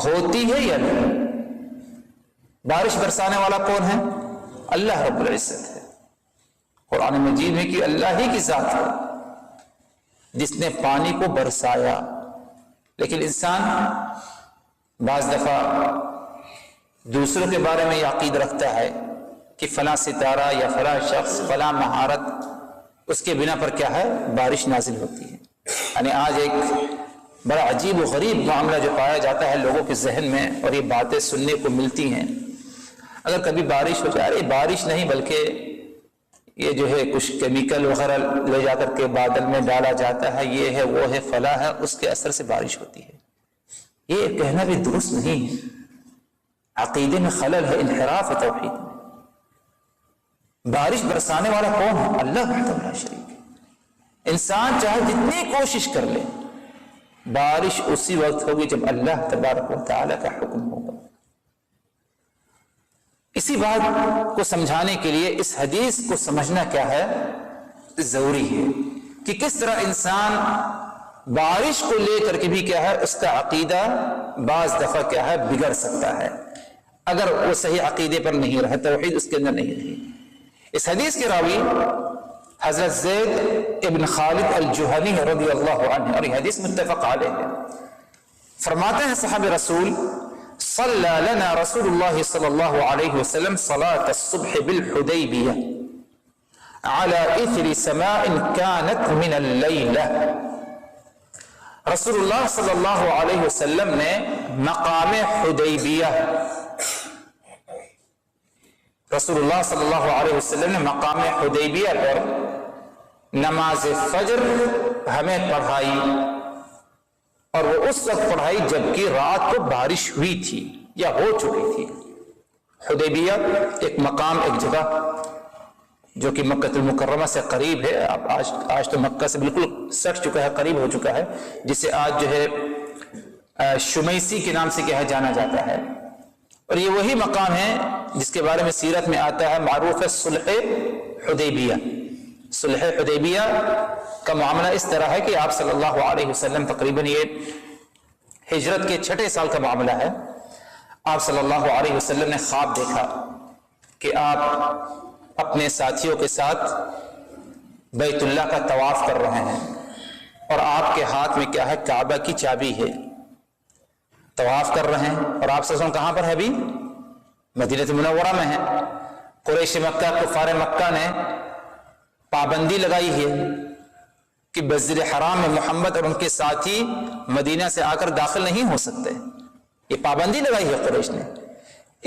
ہوتی ہے یا نہیں؟ بارش برسانے والا کون ہے؟ اللہ رب العزت ہے۔ قرآن مجید میں کہ اللہ ہی کی ذات ہے جس نے پانی کو برسایا، لیکن انسان بعض دفعہ دوسروں کے بارے میں یہ عقیدہ رکھتا ہے کہ فلاں ستارہ یا فلاں شخص فلاں مہارت، اس کے بنا پر کیا ہے؟ بارش نازل ہوتی ہے۔ یعنی آج ایک بڑا عجیب و غریب معاملہ جو پایا جاتا ہے لوگوں کے ذہن میں، اور یہ باتیں سننے کو ملتی ہیں، اگر کبھی بارش ہو جائے، بارش نہیں بلکہ یہ جو ہے کچھ کیمیکل وغیرہ لے جا کر کے بادل میں ڈالا جاتا ہے، یہ ہے وہ ہے فلاں ہے، اس کے اثر سے بارش ہوتی ہے، یہ کہنا بھی درست نہیں ہے۔ عقیدے میں خلل ہے، انحراف ہے توحید میں۔ بارش برسانے والا کون ہے؟ اللہ وحدہ لا شریک ہے۔ انسان چاہے جتنی کوشش کر لے، بارش اسی وقت ہوگی جب اللہ تبارک و تعالی کا حکم ہوگا۔ اسی بات کو سمجھانے کے لیے اس حدیث کو سمجھنا کیا ہے؟ ضروری ہے کہ کس طرح انسان بارش کو لے کر کے بھی کیا ہے، اس کا عقیدہ بعض دفعہ کیا ہے، بگڑ سکتا ہے اگر وہ صحیح عقیدے پر نہیں رہا، توحید اس کے اندر نہیں رہی۔ اس حدیث کے راوی حضرت زید ابن خالد الجہنی رضی اللہ عنہ، اور یہ حدیث متفق علیہ ہے، فرماتے ہیں صحابہ رسول صلی لنا رسول اللہ صلی اللہ علیہ وسلم صلاة الصبح بالحدیبیہ على اثر سماء كانت من اللیلہ۔ رسول اللہ صلی اللہ علیہ وسلم نے مقام حدیبیہ، رسول اللہ صلی اللہ علیہ وسلم نے مقام حدیبیہ پر نماز فجر ہمیں پڑھائی، اور وہ اس وقت پڑھائی جبکہ رات کو بارش ہوئی تھی یا ہو چکی تھی۔ حدیبیہ ایک مقام، ایک جگہ جو کہ مکہ المکرمہ سے قریب ہے، اب آج تو مکہ سے بالکل سٹ چکا ہے، قریب ہو چکا ہے، جسے آج جو ہے شمیسی کے نام سے کیا ہے جانا جاتا ہے، اور یہ وہی مقام ہے جس کے بارے میں سیرت میں آتا ہے، معروف ہے صلح حدیبیہ۔ صلح حدیبیہ کا معاملہ اس طرح ہے کہ آپ صلی اللہ علیہ وسلم تقریباً یہ ہجرت کے 6 سال کا معاملہ ہے، آپ صلی اللہ علیہ وسلم نے خواب دیکھا کہ آپ اپنے ساتھیوں کے ساتھ بیت اللہ کا طواف کر رہے ہیں، اور آپ کے ہاتھ میں کیا ہے؟ کعبہ کی چابی ہے۔ طواف کر رہے ہیں، اور آپ صلی اللہ علیہ وسلم کہاں پر ہے؟ ابھی مدینہ منورہ میں ہے۔ قریش مکہ، کفار مکہ نے پابندی لگائی ہے کہ مسجد حرام میں محمد اور ان کے ساتھی مدینہ سے آ کر داخل نہیں ہو سکتے، یہ پابندی لگائی ہے قریش نے۔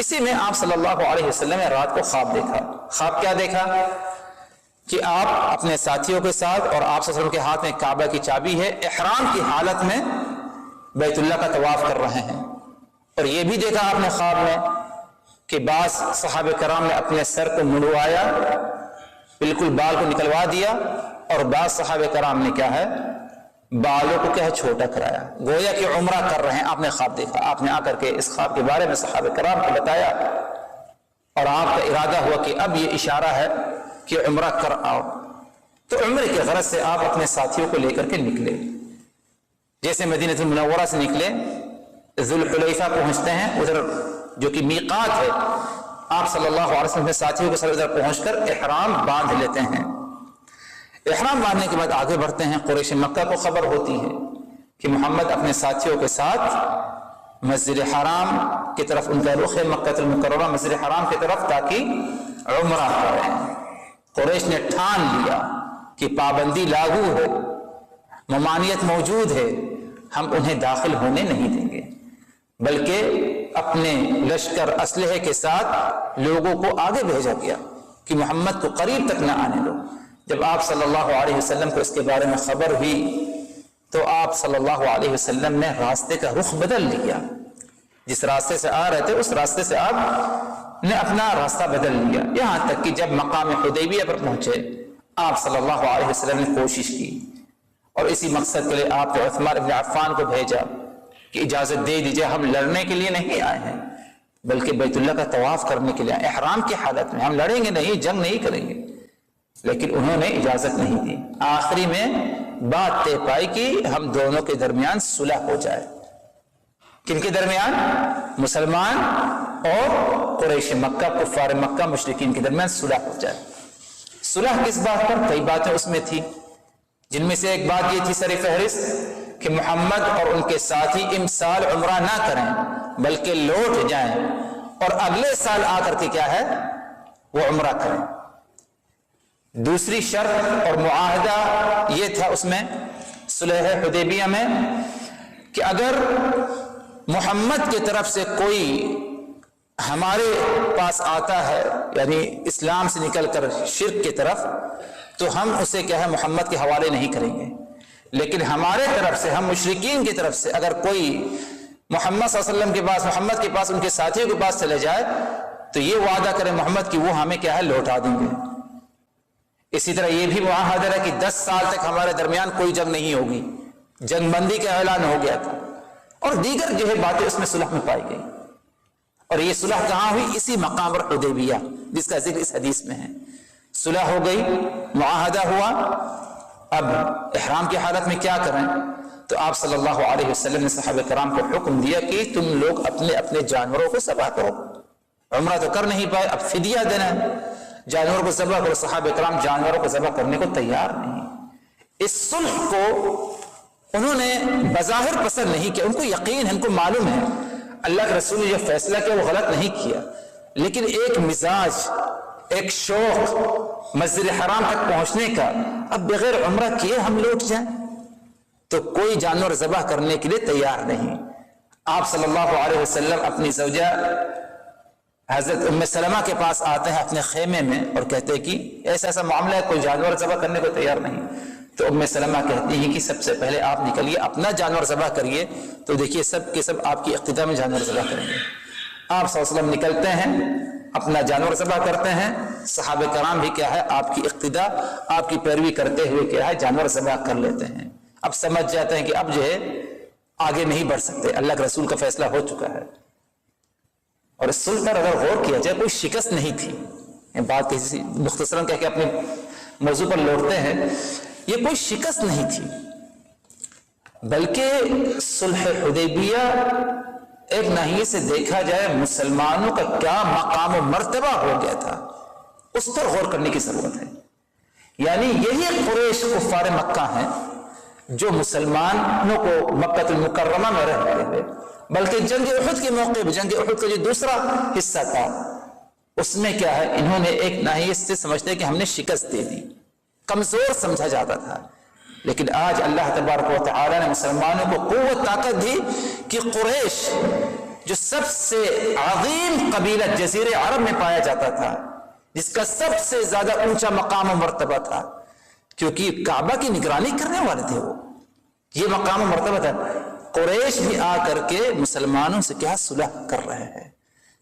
اسی میں آپ صلی اللہ علیہ وسلم نے رات کو خواب دیکھا۔ خواب کیا دیکھا؟ کہ آپ اپنے ساتھیوں کے ساتھ، اور آپ صلی اللہ علیہ وسلم کے ہاتھ میں کعبہ کی چابی ہے، احرام کی حالت میں بیت اللہ کا طواف کر رہے ہیں۔ اور یہ بھی دیکھا آپ نے خواب میں کہ بعض صحابہ کرام نے اپنے سر کو منڈوایا، بالکل بال کو نکلوا دیا، اور بعض صحابہ کرام نے کیا ہے؟ بالوں کو کیا ہے؟ چھوٹا کرایا، گویا کہ عمرہ کر رہے ہیں۔ آپ نے خواب دیکھا، آپ نے آ کر کے اس خواب کے بارے میں صحابہ کرام کو بتایا، اور آپ کا ارادہ ہوا کہ اب یہ اشارہ ہے کہ عمرہ کر آؤ۔ تو عمرے کے غرض سے آپ اپنے ساتھیوں کو لے کر کے نکلے، جیسے مدینہ منورہ سے نکلے، ذوالحلیفہ پہنچتے ہیں، ادھر جو کہ میقات ہے، آپ صلی اللہ علیہ وسلم کے ساتھیوں کے ساتھ ادھر پہنچ کر احرام باندھ لیتے ہیں۔ احرام باندھنے کے بعد آگے بڑھتے ہیں۔ قریش مکہ کو خبر ہوتی ہے کہ محمد اپنے ساتھیوں کے ساتھ مسجد حرام کی طرف، ان کا رخ ہے مکہ المکرمہ مسجد حرام کی طرف، تاکہ عمرہ کریں۔ قریش نے ٹھان لیا کہ پابندی لاگو ہے، ممانعت موجود ہے، ہم انہیں داخل ہونے نہیں دیں گے، بلکہ اپنے لشکر اسلحے کے ساتھ لوگوں کو آگے بھیجا گیا کہ محمد کو قریب تک نہ آنے دو۔ جب آپ صلی اللہ علیہ وسلم کو اس کے بارے میں خبر ہوئی تو آپ صلی اللہ علیہ وسلم نے راستے کا رخ بدل لیا، جس راستے سے آ رہے تھے اس راستے سے آپ نے اپنا راستہ بدل لیا، یہاں تک کہ جب مقام حدیبیہ پر پہنچے آپ صلی اللہ علیہ وسلم نے کوشش کی اور اسی مقصد کے لیے آپ نے عثمان ابن عفان کو بھیجا کہ اجازت دے دیجئے، ہم لڑنے کے لیے نہیں آئے ہیں بلکہ بیت اللہ کا طواف کرنے کے لیے، احرام کی حالت میں، ہم لڑیں گے نہیں، جنگ نہیں کریں گے۔ لیکن انہوں نے اجازت نہیں دی۔ آخری میں بات طے پائی کہ ہم دونوں کے درمیان صلح ہو جائے۔ کن کے درمیان؟ مسلمان اور قریش مکہ، کفار مکہ، مشرکین کے درمیان صلح ہو جائے۔ صلح کس بات پر؟ کئی باتیں اس میں تھی، جن میں سے ایک بات یہ تھی سر فہرست کہ محمد اور ان کے ساتھی امسال عمرہ نہ کریں بلکہ لوٹ جائیں اور اگلے سال آ کر کے کیا ہے وہ عمرہ کریں۔ دوسری شرط اور معاہدہ یہ تھا اس میں صلح حدیبیہ میں کہ اگر محمد کی طرف سے کوئی ہمارے پاس آتا ہے، یعنی اسلام سے نکل کر شرک کی طرف، تو ہم اسے کیا ہے محمد کے حوالے نہیں کریں گے، لیکن ہمارے طرف سے، ہم مشرکین کی طرف سے اگر کوئی محمد صلی اللہ علیہ وسلم کے پاس، محمد کے پاس، ان کے ساتھیوں کے پاس چلے جائے تو یہ وعدہ کرے محمد کہ وہ ہمیں کیا ہے لوٹا دیں گے۔ اسی طرح یہ بھی معاہدہ ہے کہ 10 سال تک ہمارے درمیان کوئی جنگ نہیں ہوگی، جنگ بندی کا اعلان ہو گیا تھا، اور دیگر جو ہے باتیں اس میں صلح میں پائی گئی۔ اور یہ صلح کہاں ہوئی؟ اسی مقام پر حدیبیہ، جس کا ذکر اس حدیث میں ہے۔ صلح ہو گئی، معاہدہ ہوا، اب احرام کی حالت میں کیا کریں؟ تو آپ صلی اللہ علیہ وسلم نے صحابہ کرام کو حکم دیا کہ تم لوگ اپنے اپنے جانوروں کو ذبح کرو۔ عمرہ تو کر نہیں پائے، اب فدیہ دینا ہے، جانوروں کو ذبح کرو۔ صحابہ کرام جانوروں کو ذبح کرنے کو تیار نہیں۔ اس صلح کو انہوں نے بظاہر پسند نہیں کیا، ان کو یقین ہے، ان کو معلوم ہے اللہ کے رسول نے جو فیصلہ کیا وہ غلط نہیں کیا، لیکن ایک مزاج، ایک شوق مسجد حرام تک پہنچنے کا، اب بغیر عمرہ کیے ہم لوٹ جائیں، تو کوئی جانور ذبح کرنے کے لیے تیار نہیں۔ آپ صلی اللہ علیہ وسلم اپنی زوجہ حضرت ام سلمہ کے پاس آتے ہیں اپنے خیمے میں اور کہتے ہیں کہ ایسا معاملہ ہے، کوئی جانور ذبح کرنے کو تیار نہیں۔ تو ام سلمہ کہتی ہیں کہ سب سے پہلے آپ نکلیے، اپنا جانور ذبح کریے، تو دیکھیے سب کے سب آپ کی اقتداء میں جانور ذبح کریں گے۔ آپ صلی اللہ علیہ وسلم نکلتے ہیں، اپنا جانور ذبح کرتے ہیں، صحابہ کرام بھی کیا ہے آپ کی اقتداء، آپ کی پیروی کرتے ہوئے کیا ہے جانور ذبح کر لیتے ہیں۔ اب سمجھ جاتے ہیں کہ اب جو ہے آگے نہیں بڑھ سکتے، اللہ کے رسول کا فیصلہ ہو چکا ہے۔ اور اس صلح پر اگر غور کیا جائے کوئی شکست نہیں تھی، یہ بات کسی مختصراً کہہ کے اپنے موضوع پر لوٹتے ہیں، یہ کوئی شکست نہیں تھی، بلکہ صلح حدیبیہ ایک ناحیے سے دیکھا جائے مسلمانوں کا کیا مقام و مرتبہ ہو گیا تھا، اس پر غور کرنے کی ضرورت ہے۔ یعنی یہی قریش کفار مکہ ہیں جو مسلمانوں کو مکہ المکرمہ میں رہتے ہوئے، بلکہ جنگ احد کے موقع پہ، جنگ احد کا جو دوسرا حصہ تھا اس میں کیا ہے انہوں نے ایک ناحیے سے سمجھتے کہ ہم نے شکست دے دی، کمزور سمجھا جاتا تھا، لیکن آج اللہ تبارک و تعالی نے مسلمانوں کو قوت طاقت دی کہ قریش جو سب سے عظیم قبیلہ جزیرے عرب میں پایا جاتا تھا، جس کا سب سے زیادہ اونچا مقام و مرتبہ تھا، کیونکہ کعبہ کی نگرانی کرنے والے تھے وہ، یہ مقام و مرتبہ تھا، قریش بھی آ کر کے مسلمانوں سے کیا صلح کر رہے ہیں۔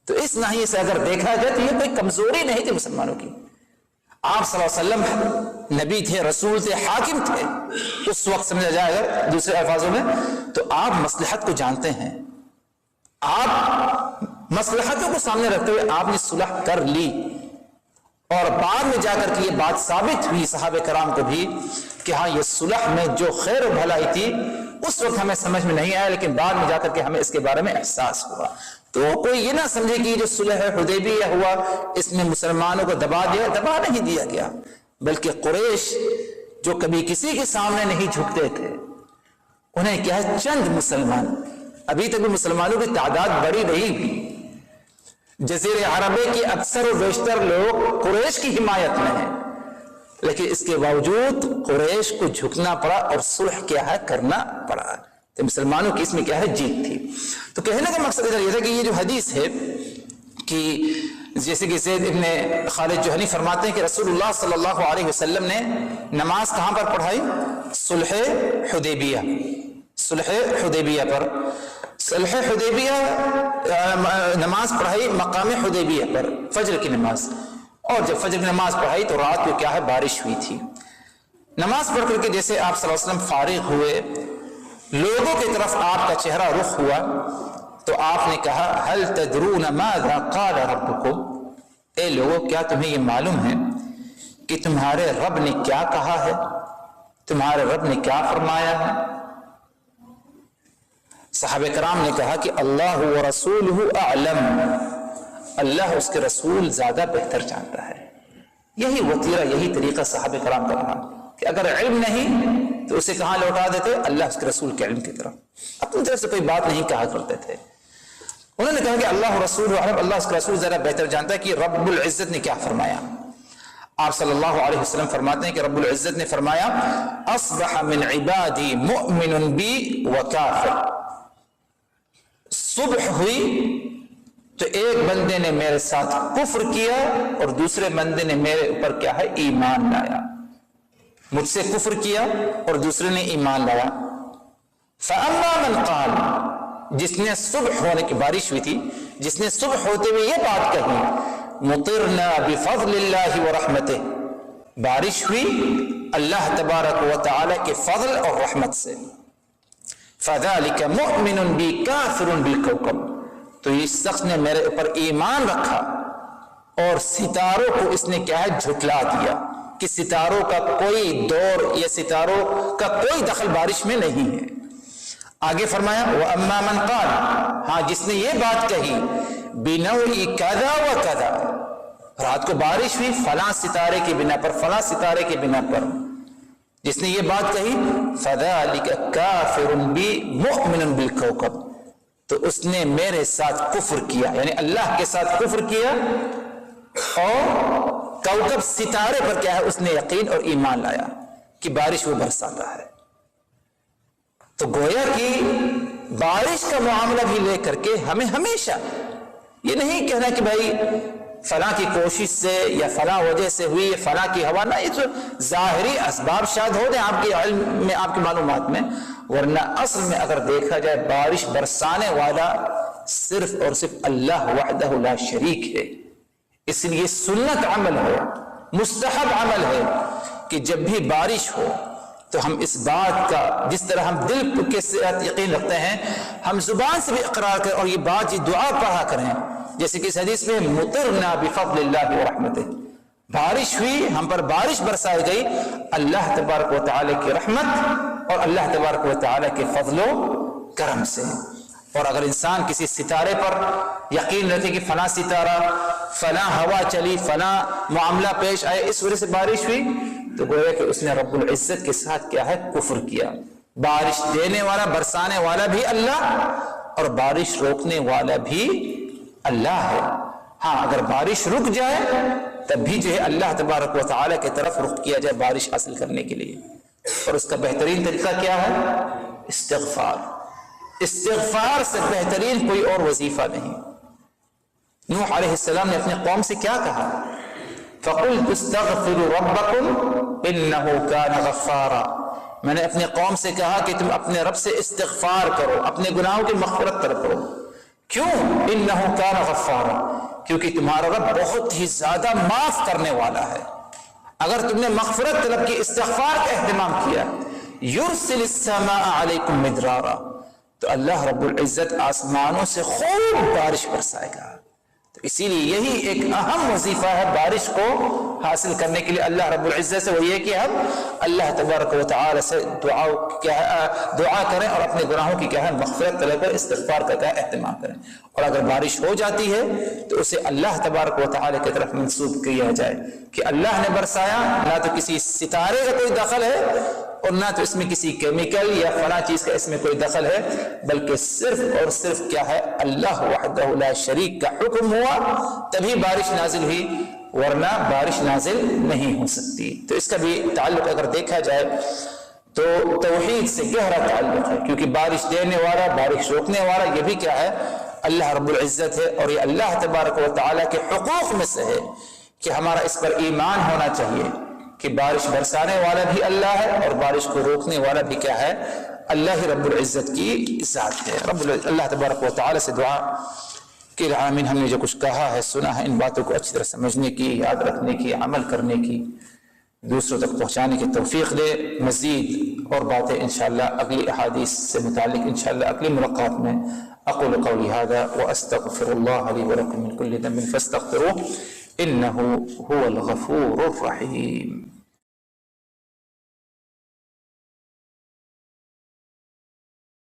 تو اس ناحیے سے اگر دیکھا جائے تو یہ کوئی کمزوری نہیں تھی مسلمانوں کی۔ آپ صلی اللہ علیہ وسلم نبی تھے، رسول تھے، حاکم تھے، اس وقت سمجھا جائے اگر دوسرے الفاظوں میں تو آپ مصلحت کو جانتے ہیں، آپ مصلحتوں کو سامنے رکھتے ہوئے آپ نے صلح کر لی، اور بعد میں جا کر کے یہ بات ثابت ہوئی صحابہ کرام کو بھی کہ ہاں یہ صلح میں جو خیر و بھلائی تھی اس وقت ہمیں سمجھ میں نہیں آیا، لیکن بعد میں جا کر کے ہمیں اس کے بارے میں احساس ہوا۔ تو کوئی یہ نہ سمجھے کہ جو صلح حدیبیہ ہوا اس میں مسلمانوں کو دبا نہیں دیا گیا، بلکہ قریش جو کبھی کسی کے سامنے نہیں جھکتے تھے، انہیں کیا ہے چند مسلمان، ابھی تک بھی مسلمانوں کی تعداد بڑی نہیں ہوئی، جزیرے عربے کے اکثر و بیشتر لوگ قریش کی حمایت میں ہیں، لیکن اس کے باوجود قریش کو جھکنا پڑا اور صلح کیا ہے کرنا پڑا، تو مسلمانوں کی اس میں کیا ہے جیت تھی۔ تو کہنے کا مقصد ادھر یہ تھا کہ یہ جو حدیث ہے کہ جیسے کہ زید ابن خالد جوہنی فرماتے ہیں کہ رسول اللہ صلی اللہ علیہ وسلم نے نماز کہاں پر پڑھائی؟ صلح حدیبیہ، صلح حدیبیہ پر، صلح حدیبیہ نماز پڑھائی مقام حدیبیہ پر، فجر کی نماز، اور جب فجر کی نماز پڑھائی تو رات کو کیا ہے بارش ہوئی تھی. نماز پڑھ کر کے جیسے آپ صلی اللہ علیہ وسلم فارغ ہوئے، لوگوں کی طرف آپ کا چہرہ رخ ہوا تو آپ نے کہا هل تدرون ماذا قال ربكم، اے لوگوں کیا تمہیں یہ معلوم ہے کہ تمہارے رب نے کیا کہا ہے، تمہارے رب نے کیا فرمایا ہے؟ صحابہ کرام نے کہا کہ اللہ ورسولہ اعلم، اللہ اس کے رسول زیادہ بہتر جانتا ہے. یہی وطیرہ، یہی طریقہ صحابہ کرام کا رہا کہ اگر علم نہیں تو اسے کہاں لوٹا دیتے؟ اللہ اس کے رسول کے علم کی طرف. اپنی طرف سے کوئی بات نہیں کہا کرتے تھے. انہوں نے کہا کہ اللہ رسول اعلم، اللہ اس کا رسول زیادہ بہتر جانتا ہے کہ رب العزت نے کیا فرمایا. آپ صلی اللہ علیہ وسلم فرماتے ہیں کہ رب العزت نے فرمایا اصبح من عبادی مؤمن بی وکافر، صبح ہوئی تو ایک بندے نے میرے ساتھ کفر کیا اور دوسرے بندے نے میرے اوپر کیا ہے ایمان لایا. مجھ سے کفر کیا اور دوسرے نے ایمان لایا. فاما من قال، جس نے صبح ہونے کی بارش ہوئی تھی، جس نے صبح ہوتے ہوئے یہ بات کہی مطرنا بفضل اللہ ورحمتہ، بارش ہوئی اللہ تبارک و تعالی کے فضل اور رحمت سے. فذلک مؤمن بی کافر بالکوكب، تو اس شخص نے میرے اوپر ایمان رکھا اور ستاروں کو اس نے کیا ہے جھٹلا دیا کہ ستاروں کا کوئی دور یا ستاروں کا کوئی دخل بارش میں نہیں ہے. آگے فرمایا وَأَمَّا مَنْ قَالَ، ہاں جس نے یہ بات کہی بِنَوْعِ كَذَا وَكَذَا، رات کو بارش ہوئی فلاں ستارے کی بنا پر، فلاں ستارے کی بنا پر، جس نے یہ بات کہی فَذَلِكَ كَافِرٌ بِي مُؤْمِنٌ بِالْكَوْكَبِ، تو اس نے میرے ساتھ کفر کیا، یعنی اللہ کے ساتھ کفر کیا اور کوكب ستارے پر کیا ہے اس نے یقین اور ایمان لایا کہ بارش وہ برساتا ہے. تو گویا کہ بارش کا معاملہ بھی لے کر کے ہمیں ہمیشہ یہ نہیں کہنا کہ بھائی فلاں کی کوشش سے یا فلاں وجہ سے ہوئی، فلاں کی ہوا، نہ، یہ تو ظاہری اسباب شاید ہو دیں آپ کے علم میں، آپ کی معلومات میں، ورنہ اصل میں اگر دیکھا جائے بارش برسانے والا صرف اور صرف اللہ وحدہ لا شریک ہے. اس لیے سنت عمل ہے، مستحب عمل ہے کہ جب بھی بارش ہو تو ہم اس بات کا، جس طرح ہم دل کے ساتھ یقین رکھتے ہیں، ہم زبان سے بھی اقرار کریں اور یہ بات، یہ دعا پڑھا کریں، جیسے کہ اس حدیث میں مطرنا بفضل اللہ ورحمتہ، بارش ہوئی، ہم پر بارش برسائی گئی اللہ تبارک و تعالی کی رحمت اور اللہ تبارک و تعالی کے فضل و کرم سے. اور اگر انسان کسی ستارے پر یقین رکھے کہ فلاں ستارہ، فلاں ہوا چلی، فلاں معاملہ پیش آئے، اس وجہ سے بارش ہوئی، تو گویا کہ اس نے رب العزت کے ساتھ کیا ہے کفر کیا. بارش دینے والا، برسانے والا بھی اللہ اور بارش روکنے والا بھی اللہ ہے. ہاں اگر بارش رک جائے تب بھی جو ہے اللہ تبارک و تعالی کی طرف رخ کیا جائے بارش حاصل کرنے کے لیے. اور اس کا بہترین طریقہ کیا ہے؟ استغفار. استغفار سے بہترین کوئی اور وظیفہ نہیں. نوح علیہ السلام نے اپنے قوم سے کیا کہا؟ فَقُلْتُ اسْتَغْفِرُوا رَبَّكُمْ إِنَّهُ كَانَ غَفَّارًا، میں نے اپنے قوم سے کہا کہ تم اپنے رب سے استغفار کرو، اپنے گناہوں کی مغفرت طلب کرو. کیوں؟ إِنَّهُ كَانَ غَفَّارًا، کیونکہ تمہارا رب بہت ہی زیادہ معاف کرنے والا ہے. اگر تم نے مغفرت طلب کی، استغفار کا اہتمام کیا، يُرْسِلِ السَّمَاءَ عَلَيْكُمْ مِدْرَارًا، تو اللہ رب العزت آسمانوں سے خوب بارش برسائے گا. تو اسی لیے یہی ایک اہم وظیفہ ہے بارش کو حاصل کرنے کے لیے اللہ رب العزت سے، وہ یہ کہ ہم اللہ تبارک و تعالی سے دعا کریں اور اپنے گناہوں کی کیا ہے مغفرت طلب کر استغفار کا کیا اہتمام کریں. اور اگر بارش ہو جاتی ہے تو اسے اللہ تبارک و تعالی کی طرف منسوب کیا جائے کہ اللہ نے برسایا، نہ تو کسی ستارے کا کوئی دخل ہے اور نہ تو اس میں کسی کیمیکل یا فلاں چیز کا اس میں کوئی دخل ہے، بلکہ صرف اور صرف کیا ہے اللہ وحدہ لا شریک کا حکم ہوا تبھی بارش نازل ہوئی، ورنہ بارش نازل نہیں ہو سکتی. تو اس کا بھی تعلق اگر دیکھا جائے تو توحید سے گہرا تعلق ہے، کیونکہ بارش دینے والا، بارش روکنے والا یہ بھی کیا ہے اللہ رب العزت ہے. اور یہ اللہ تبارک و تعالیٰ کے حقوق میں سے ہے کہ ہمارا اس پر ایمان ہونا چاہیے کہ بارش برسانے والا بھی اللہ ہے اور بارش کو روکنے والا بھی کیا ہے اللہ رب العزت کی ذات ہے. اللہ تبارک و تعالیٰ سے دعا کہ آمین. ہم نے جو کچھ کہا ہے سنا ہے ان باتوں کو اچھی طرح سمجھنے کی، یاد رکھنے کی، عمل کرنے کی، دوسروں تک پہنچانے کی توفیق دے. مزید اور باتیں انشاءاللہ اگلی احادیث سے متعلق انشاءاللہ اگلی ملاقات میں. اقول قولی هذا واستغفر الله لي ولكم من كل ذنب فاستغفروه انه هو الغفور الرحيم.